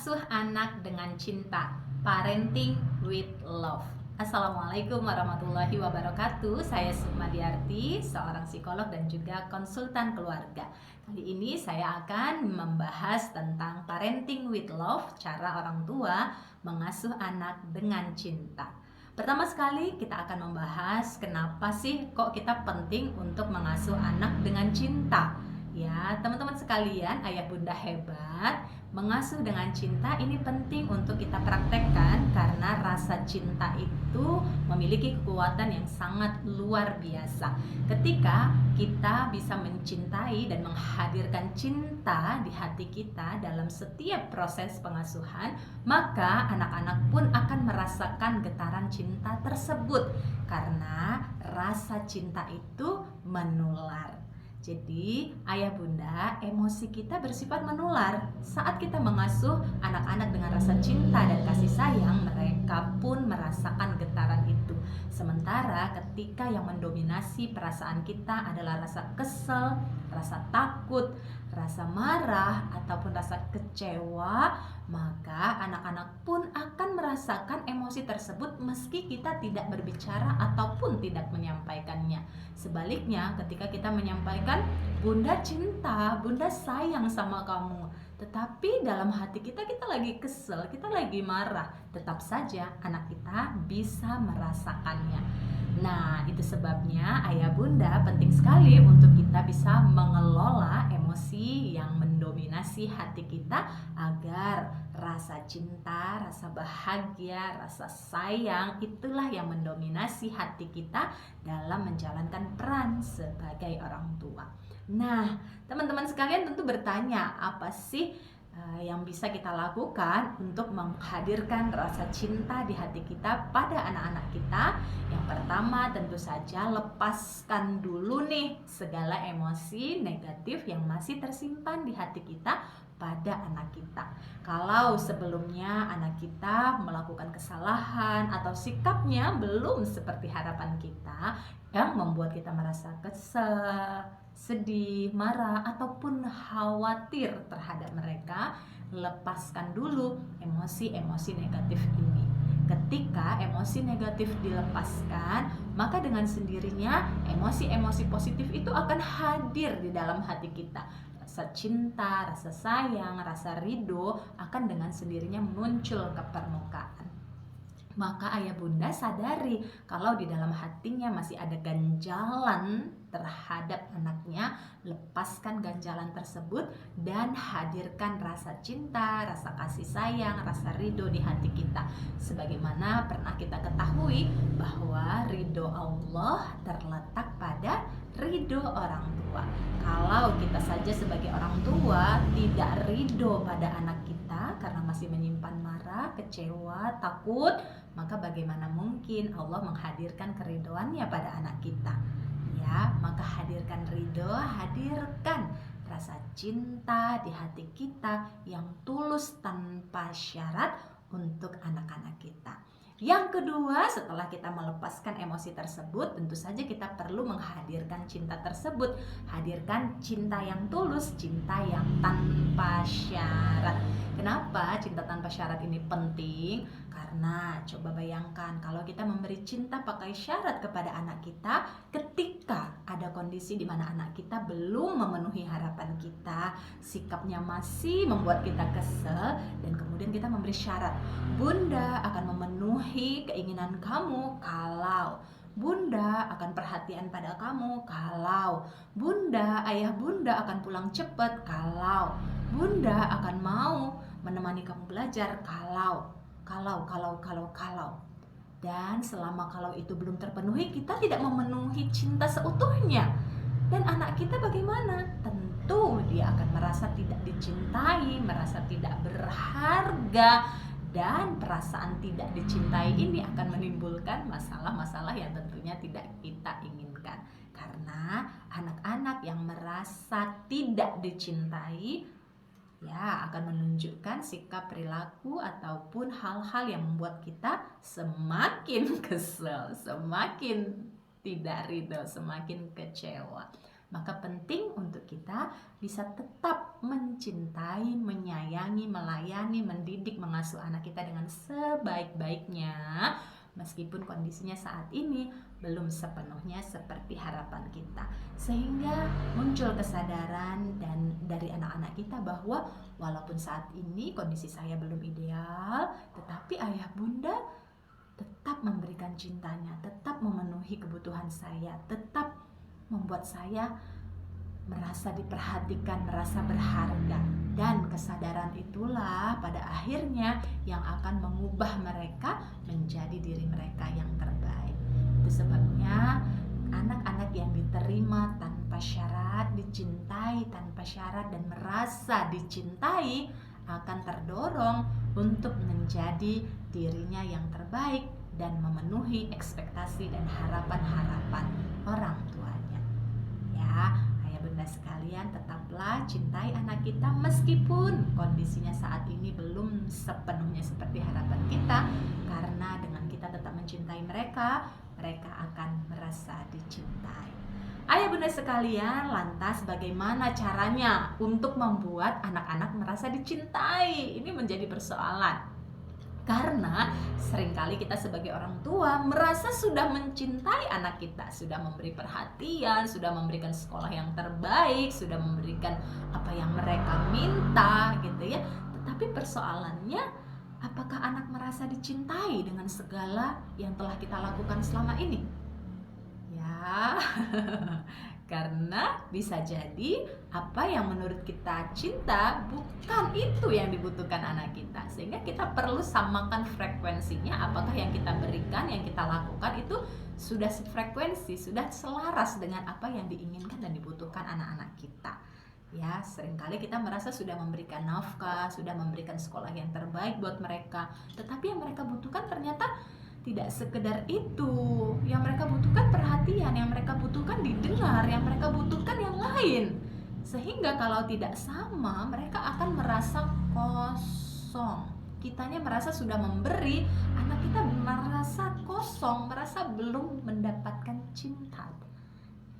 Mengasuh anak dengan cinta, parenting with love. Assalamualaikum warahmatullahi wabarakatuh. Saya Sukma Diarti, seorang psikolog dan juga konsultan keluarga. Kali ini saya akan membahas tentang parenting with love, cara orang tua mengasuh anak dengan cinta. Pertama sekali kita akan membahas kenapa sih kok kita penting untuk mengasuh anak dengan cinta. Ya, teman-teman sekalian, ayah bunda hebat, mengasuh dengan cinta ini penting untuk kita praktekkan karena rasa cinta itu memiliki kekuatan yang sangat luar biasa. Ketika kita bisa mencintai dan menghadirkan cinta di hati kita dalam setiap proses pengasuhan, maka anak-anak pun akan merasakan getaran cinta tersebut karena rasa cinta itu menular. Jadi, ayah bunda, emosi kita bersifat menular. Saat kita mengasuh anak-anak dengan rasa cinta dan kasih sayang, mereka pun merasakan getaran itu. Sementara ketika yang mendominasi perasaan kita adalah rasa kesel, rasa takut, rasa marah, ataupun rasa kecewa, maka anak-anak pun akan merasakan emosi tersebut meski kita tidak berbicara ataupun tidak menyampaikannya. Sebaliknya, ketika kita menyampaikan, bunda cinta, bunda sayang sama kamu, tetapi dalam hati kita lagi kesel, kita lagi marah, tetap saja anak kita bisa merasakannya. Nah, itu sebabnya ayah bunda penting sekali untuk kita bisa mengelola emosi yang mendominasi hati kita agar rasa cinta, rasa bahagia, rasa sayang itulah yang mendominasi hati kita dalam menjalankan peran sebagai orang tua. Nah, teman-teman sekalian tentu bertanya, apa sih yang bisa kita lakukan untuk menghadirkan rasa cinta di hati kita pada anak-anak kita? Yang pertama tentu saja lepaskan dulu nih segala emosi negatif yang masih tersimpan di hati kita pada anak kita. Kalau sebelumnya anak kita melakukan kesalahan atau sikapnya belum seperti harapan kita yang membuat kita merasa kesel, sedih, marah, ataupun khawatir terhadap mereka, lepaskan dulu emosi-emosi negatif ini. Ketika emosi negatif dilepaskan, maka dengan sendirinya emosi-emosi positif itu akan hadir di dalam hati kita. Rasa cinta, rasa sayang, rasa ridho akan dengan sendirinya muncul ke permukaan. Maka ayah bunda sadari kalau di dalam hatinya masih ada ganjalan terhadap anaknya, lepaskan ganjalan tersebut dan hadirkan rasa cinta, rasa kasih sayang, rasa ridho di hati kita. Sebagaimana pernah kita ketahui bahwa ridho Allah terletak pada ridho orang tua. Kalau kita saja sebagai orang tua tidak ridho pada anak kita karena masih menyimpan marah, kecewa, takut, maka bagaimana mungkin Allah menghadirkan keridhoannya pada anak kita? Ya, maka hadirkan ridho, hadirkan rasa cinta di hati kita yang tulus tanpa syarat untuk anak-anak kita. Yang kedua, setelah kita melepaskan emosi tersebut, tentu saja kita perlu menghadirkan cinta tersebut. Hadirkan cinta yang tulus, cinta yang tanpa syarat. Kenapa cinta tanpa syarat ini penting? Karena coba bayangkan kalau kita memberi cinta pakai syarat kepada anak kita, ketika ada kondisi di mana anak kita belum memenuhi harapan kita, sikapnya masih membuat kita kesel, dan kemudian kita memberi syarat, bunda akan memenuhi keinginan kamu kalau bunda akan perhatian pada kamu, kalau bunda, ayah bunda akan pulang cepat, kalau bunda akan mau menemani kamu belajar, kalau. Dan selama kalau itu belum terpenuhi, kita tidak memenuhi cinta seutuhnya. Dan anak kita bagaimana? Tentu dia akan merasa tidak dicintai, merasa tidak berharga, dan perasaan tidak dicintai ini akan menimbulkan masalah-masalah yang tentunya tidak kita inginkan. Karena anak-anak yang merasa tidak dicintai ya akan menunjukkan sikap, perilaku ataupun hal-hal yang membuat kita semakin kesel, semakin tidak ridho, semakin kecewa. Maka penting untuk kita bisa tetap mencintai, menyayangi, melayani, mendidik, mengasuh anak kita dengan sebaik-baiknya, meskipun kondisinya saat ini belum sepenuhnya seperti harapan kita. Sehingga muncul kesadaran dan dari anak-anak kita bahwa walaupun saat ini kondisi saya belum ideal, tetapi ayah bunda tetap memberikan cintanya, tetap memenuhi kebutuhan saya, tetap membuat saya merasa diperhatikan, merasa berharga. Dan kesadaran itulah pada akhirnya yang akan mengubah mereka menjadi diri mereka yang terbaik. Itu sebabnya anak-anak yang diterima tanpa syarat, dicintai tanpa syarat, dan merasa dicintai akan terdorong untuk menjadi dirinya yang terbaik dan memenuhi ekspektasi dan harapan-harapan orang tuanya. Ya, ayah bunda sekalian, tetaplah cintai anak kita meskipun kondisinya saat ini belum sepenuhnya seperti harapan kita, karena dengan kita tetap mencintai mereka, mereka akan merasa dicintai. Ayah bunda sekalian, lantas bagaimana caranya untuk membuat anak-anak merasa dicintai? Ini menjadi persoalan. Karena seringkali kita sebagai orang tua merasa sudah mencintai anak kita, sudah memberi perhatian, sudah memberikan sekolah yang terbaik, sudah memberikan apa yang mereka minta gitu ya. Tetapi persoalannya, apakah anak merasa dicintai dengan segala yang telah kita lakukan selama ini? Ya, karena bisa jadi apa yang menurut kita cinta bukan itu yang dibutuhkan anak kita, sehingga kita perlu samakan frekuensinya. Apakah yang kita berikan, yang kita lakukan itu sudah sefrekuensi, sudah selaras dengan apa yang diinginkan dan dibutuhkan anak-anak kita. Ya, seringkali kita merasa sudah memberikan nafkah, sudah memberikan sekolah yang terbaik buat mereka, tetapi yang mereka butuhkan ternyata tidak sekedar itu. Yang mereka butuhkan perhatian, yang mereka butuhkan didengar, yang mereka butuhkan yang lain. Sehingga kalau tidak sama, mereka akan merasa kosong. Kitanya merasa sudah memberi, anak kita merasa kosong, merasa belum mendapatkan cinta.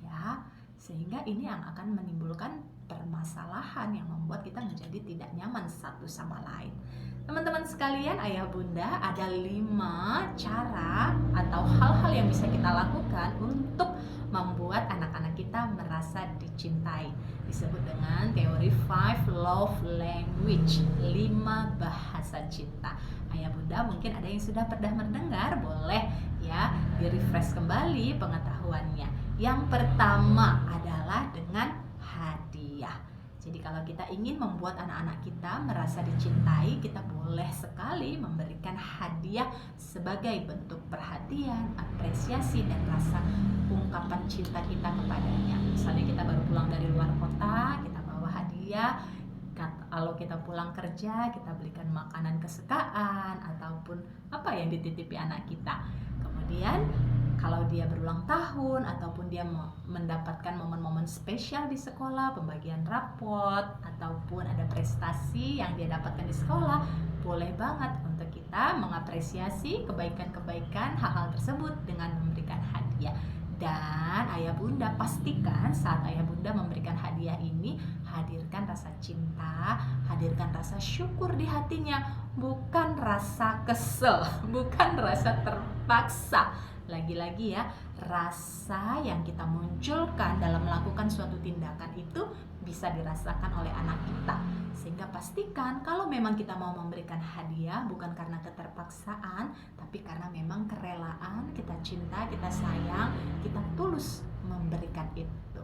Ya, sehingga ini yang akan menimbulkan permasalahan yang membuat kita menjadi tidak nyaman satu sama lain. Teman-teman sekalian, ayah bunda, ada 5 cara atau hal-hal yang bisa kita lakukan untuk membuat anak-anak kita merasa dicintai. Disebut dengan teori 5 love language, 5 bahasa cinta. Ayah bunda mungkin ada yang sudah pernah mendengar, boleh ya di-refresh kembali pengetahuannya. Yang pertama adalah dengan hadiah. Jadi kalau kita ingin membuat anak-anak kita merasa dicintai, kita boleh sekali memberikan hadiah sebagai bentuk perhatian, apresiasi, dan rasa ungkapan cinta kita kepadanya. Misalnya kita baru pulang dari luar kota, kita bawa hadiah. Kalau kita pulang kerja, kita belikan makanan kesukaan ataupun apa yang dititipi anak kita. Kemudian kalau dia berulang tahun ataupun dia mendapatkan momen-momen spesial di sekolah, pembagian rapot ataupun ada prestasi yang dia dapatkan di sekolah, boleh banget untuk kita mengapresiasi kebaikan-kebaikan hal-hal tersebut dengan memberikan hadiah. Dan ayah bunda pastikan saat ayah bunda memberikan hadiah ini, hadirkan rasa cinta, hadirkan rasa syukur di hatinya, bukan rasa kesel, bukan rasa terpaksa. Lagi-lagi ya, rasa yang kita munculkan dalam melakukan suatu tindakan itu bisa dirasakan oleh anak kita. Sehingga pastikan kalau memang kita mau memberikan hadiah bukan karena keterpaksaan, tapi karena memang kerelaan, kita cinta, kita sayang, kita tulus memberikan itu.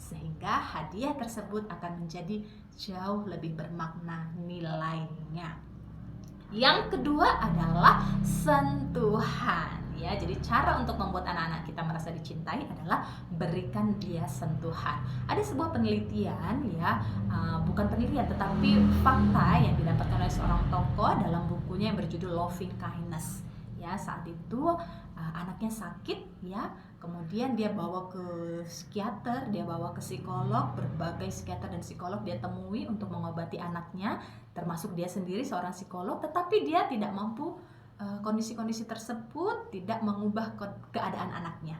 Sehingga hadiah tersebut akan menjadi jauh lebih bermakna nilainya. Yang kedua adalah sentuhan. Ya, jadi cara untuk membuat anak-anak kita merasa dicintai adalah berikan dia sentuhan. Ada sebuah penelitian ya, bukan penelitian tetapi fakta yang didapatkan oleh seorang tokoh dalam bukunya yang berjudul Loving Kindness. Ya, saat itu anaknya sakit ya, kemudian dia bawa ke psikiater, dia bawa ke psikolog, berbagai psikiater dan psikolog dia temui untuk mengobati anaknya, termasuk dia sendiri seorang psikolog, tetapi dia tidak mampu kondisi-kondisi tersebut tidak mengubah keadaan anaknya.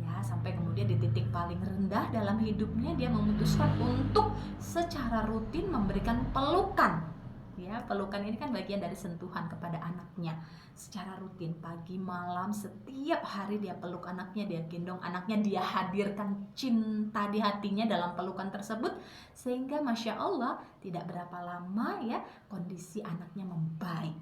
Ya, sampai kemudian di titik paling rendah dalam hidupnya dia memutuskan untuk secara rutin memberikan pelukan. Ya, pelukan ini kan bagian dari sentuhan kepada anaknya. Secara rutin, pagi malam, setiap hari dia peluk anaknya, dia gendong anaknya, dia hadirkan cinta di hatinya dalam pelukan tersebut, sehingga Masya Allah tidak berapa lama ya kondisi anaknya membaik.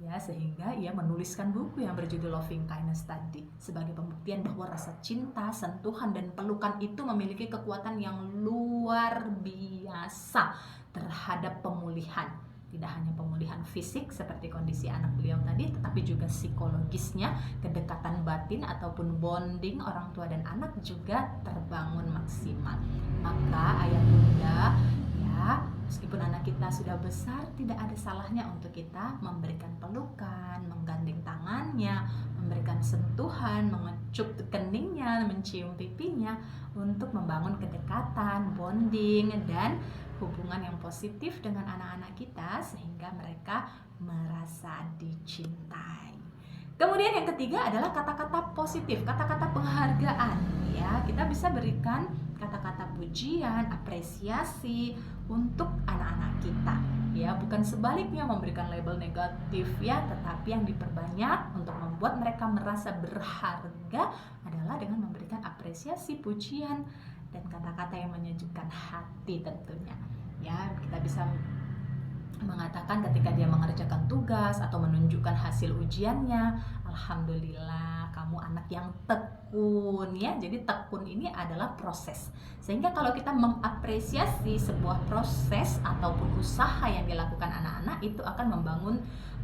Ya, sehingga ia menuliskan buku yang berjudul Loving Kindness tadi sebagai pembuktian bahwa rasa cinta, sentuhan, dan pelukan itu memiliki kekuatan yang luar biasa terhadap pemulihan. Tidak hanya pemulihan fisik seperti kondisi anak beliau tadi, tetapi juga psikologisnya, kedekatan batin ataupun bonding orang tua dan anak juga terbangun maksimal. Maka ayah bunda, ya, meskipun anak kita sudah besar, tidak ada salahnya untuk kita memberikan pelukan, menggandeng tangannya, memberikan sentuhan, mengecup keningnya, mencium pipinya, untuk membangun kedekatan, bonding, dan hubungan yang positif dengan anak-anak kita sehingga mereka merasa dicintai. Kemudian yang ketiga adalah kata-kata positif, kata-kata penghargaan. Ya, kita bisa berikan kata-kata pujian, apresiasi untuk anak-anak kita. Ya, bukan sebaliknya memberikan label negatif ya, tetapi yang diperbanyak untuk membuat mereka merasa berharga adalah dengan memberikan apresiasi, pujian, dan kata-kata yang menyejukkan hati tentunya. Ya, kita bisa mengatakan ketika dia mengerjakan tugas atau menunjukkan hasil ujiannya, alhamdulillah kamu anak yang tekun ya. Jadi tekun ini adalah proses. Sehingga kalau kita mengapresiasi sebuah proses ataupun usaha yang dilakukan anak-anak, itu akan membangun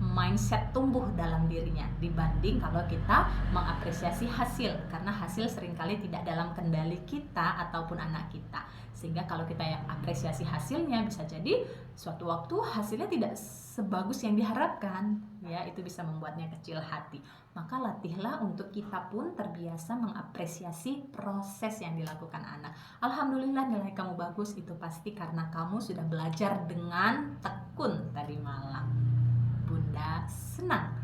mindset tumbuh dalam dirinya dibanding kalau kita mengapresiasi hasil, karena hasil seringkali tidak dalam kendali kita ataupun anak kita. Sehingga kalau kita yang apresiasi hasilnya, bisa jadi suatu waktu hasilnya tidak sebagus yang diharapkan ya, itu bisa membuatnya kecil hati. Maka latihlah untuk kita pun terbiasa mengapresiasi proses yang dilakukan anak. Alhamdulillah nilai kamu bagus, itu pasti karena kamu sudah belajar dengan tekun tadi malam. Bunda senang.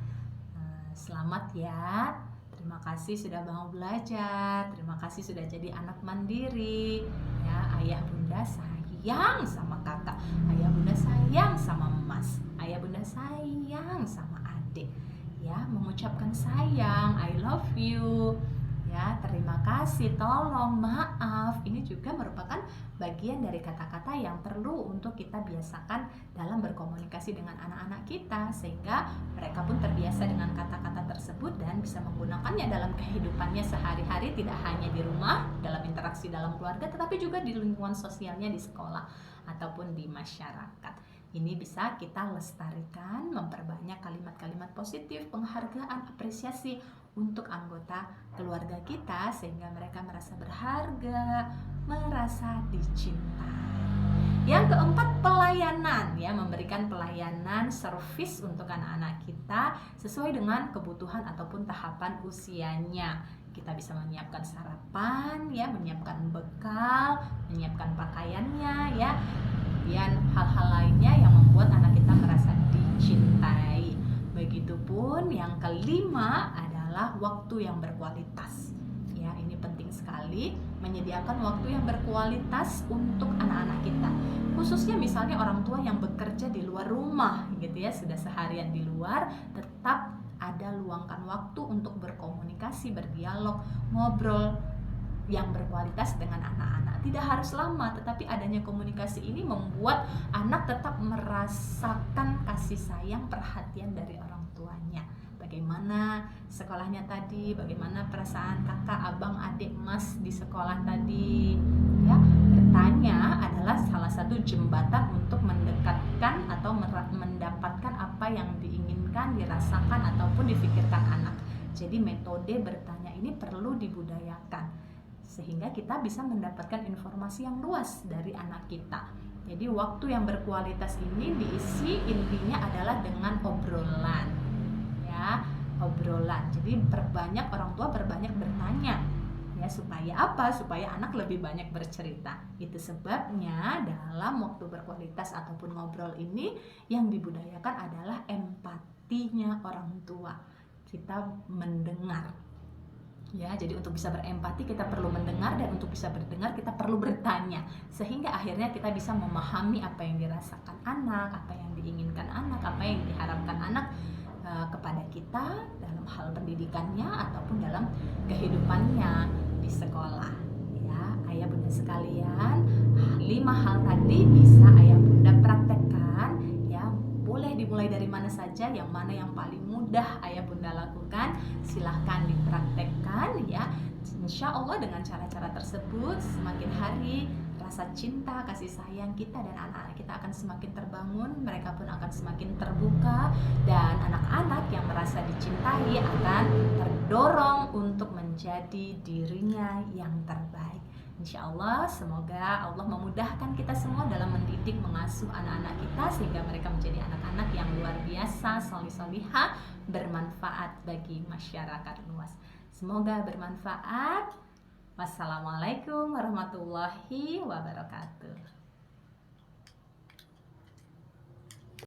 Selamat ya. Terima kasih sudah mau belajar. Terima kasih sudah jadi anak mandiri. Ya, ayah bunda sayang sama kakak. Ayah bunda sayang sama mas. Ayah bunda sayang sama adik. Ya, mengucapkan sayang, I love you. Ya, terima kasih, tolong, maaf. Ini juga merupakan bagian dari kata-kata yang perlu untuk kita biasakan dalam berkomunikasi dengan anak-anak kita, sehingga mereka pun terbiasa dengan kata-kata tersebut dan bisa menggunakannya dalam kehidupannya sehari-hari, tidak hanya di rumah, dalam interaksi dalam keluarga, tetapi juga di lingkungan sosialnya di sekolah ataupun di masyarakat. Ini bisa kita lestarikan, memperbanyak kalimat-kalimat positif, penghargaan, apresiasi untuk anggota keluarga kita sehingga mereka merasa berharga, merasa dicintai. Yang keempat, pelayanan ya, memberikan pelayanan servis untuk anak-anak kita sesuai dengan kebutuhan ataupun tahapan usianya. Kita bisa menyiapkan sarapan ya, menyiapkan bekal, menyiapkan pakaiannya ya. Kemudian hal-hal lainnya yang membuat anak kita merasa dicintai. Begitupun yang kelima adalah waktu yang berkualitas. Ya, ini penting sekali menyediakan waktu yang berkualitas untuk anak-anak kita. Khususnya misalnya orang tua yang bekerja di luar rumah gitu ya, sudah seharian di luar, tetap ada luangkan waktu untuk berkomunikasi, berdialog, ngobrol yang berkualitas dengan anak-anak. Tidak harus lama, tetapi adanya komunikasi ini membuat anak tetap merasakan kasih sayang, perhatian dari orang tuanya. Bagaimana sekolahnya tadi, bagaimana perasaan kakak, abang, adik, mas di sekolah tadi. Ya, bertanya adalah salah satu jembatan untuk mendekatkan atau mendapatkan apa yang diinginkan, dirasakan ataupun difikirkan anak. Jadi metode bertanya ini perlu dibudayakan sehingga kita bisa mendapatkan informasi yang luas dari anak kita. Jadi waktu yang berkualitas ini diisi intinya adalah dengan obrolan. Ya, obrolan. Jadi perbanyak orang tua berbanyak bertanya. Ya, supaya apa? Supaya anak lebih banyak bercerita. Itu sebabnya dalam waktu berkualitas ataupun ngobrol ini yang dibudayakan adalah empatinya orang tua. Kita mendengar. Ya, jadi untuk bisa berempati kita perlu mendengar, dan untuk bisa berdengar kita perlu bertanya. Sehingga akhirnya kita bisa memahami apa yang dirasakan anak, apa yang diinginkan anak, apa yang diharapkan anak kepada kita dalam hal pendidikannya ataupun dalam kehidupannya di sekolah. Ya, ayah bunda sekalian, 5 hal tadi bisa ayah bunda praktekkan ya. Boleh dimulai dari mana saja, yang mana yang paling mudah ayah bunda lakukan, silahkan dipraktekkan ya. Insya Allah dengan cara-cara tersebut semakin hari rasa cinta, kasih sayang kita dan anak-anak kita akan semakin terbangun, mereka pun akan semakin terbuka, dan anak-anak yang merasa dicintai akan terdorong untuk menjadi dirinya yang terbaik. Insya Allah, semoga Allah memudahkan kita semua dalam mendidik, mengasuh anak-anak kita sehingga mereka menjadi anak-anak yang luar biasa, solih-solihah, bermanfaat bagi masyarakat luas. Semoga bermanfaat. Wassalamualaikum warahmatullahi wabarakatuh.